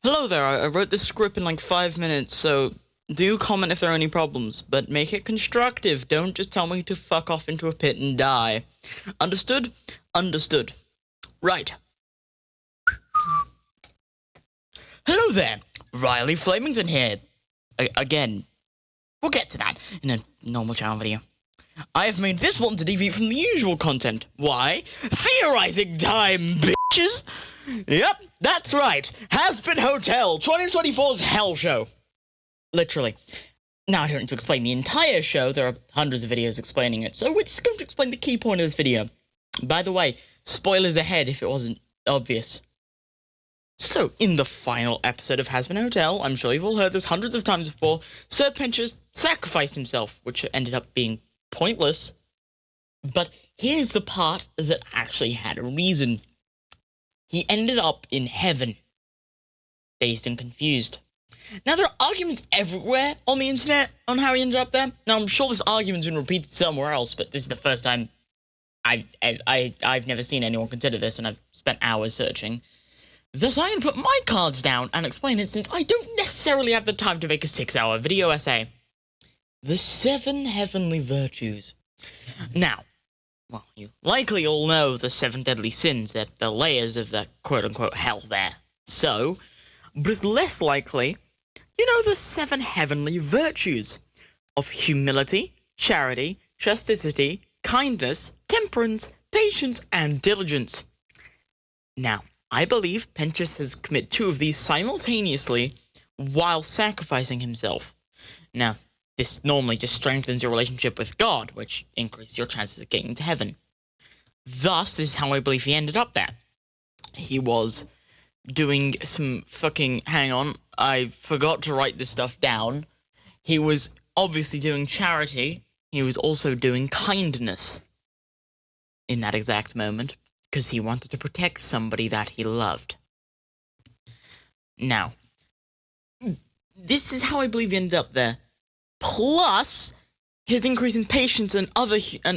Hello there, I wrote this script in like 5 minutes, so do comment if there are any problems, but make it constructive. Don't just tell me to fuck off into a pit and die. Understood? Understood. Right. Hello there, Riley Flamington here. Again. We'll get to that in a normal channel video. I have made this one to deviate from the usual content. Why? Theorizing time, bitches! Yep, that's right. Hazbin Hotel 2024's Hell Show. Literally. Now, I don't need to explain the entire show. There are hundreds of videos explaining it, so we're just going to explain the key point of this video. By the way, spoilers ahead if it wasn't obvious. So, in the final episode of Hazbin Hotel, I'm sure you've all heard this hundreds of times before, Sir Pensious sacrificed himself, which ended up being pointless. But here's the part that actually had a reason. He ended up in heaven, dazed and confused. Now, there are arguments everywhere on the internet on how he ended up there. Now, I'm sure this argument's been repeated somewhere else, but this is the first time I've never seen anyone consider this, and I've spent hours searching. Thus, I'm going to put my cards down and explain it, since I don't necessarily have the time to make a 6-hour video essay. The 7 heavenly virtues. Now, well, you likely all know the 7 deadly sins, they're the layers of the quote-unquote hell there. So, but it's less likely, you know the 7 heavenly virtues of humility, charity, chasticity, kindness, temperance, patience, and diligence. Now, I believe Pensious has committed 2 of these simultaneously while sacrificing himself. Now, this normally just strengthens your relationship with God, which increases your chances of getting to heaven. Thus, this is how I believe he ended up there. He was doing some fucking... Hang on, I forgot to write this stuff down. He was obviously doing charity. He was also doing kindness in that exact moment, because he wanted to protect somebody that he loved. Now, this is how I believe he ended up there. Plus, his increase in patience and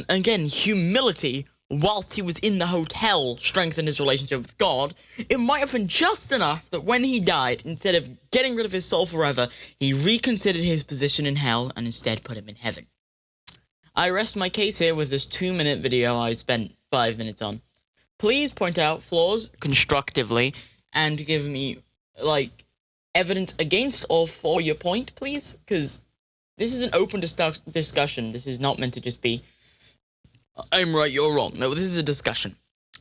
again, humility, whilst he was in the hotel, strengthened his relationship with God. It might have been just enough that when he died, instead of getting rid of his soul forever, he reconsidered his position in hell and instead put him in heaven. I rest my case here with this 2-minute video I spent 5 minutes on. Please point out flaws constructively and give me, like, evidence against or for your point, please, because this is an open discussion. This is not meant to just be, I'm right, you're wrong. No, this is a discussion.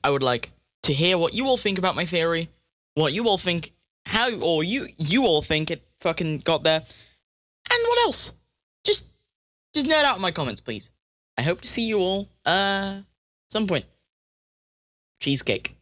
I would like to hear what you all think about my theory, what you all think, how, or you all think it fucking got there, and what else. Just nerd out in my comments, please. I hope to see you all, some point. Cheesecake.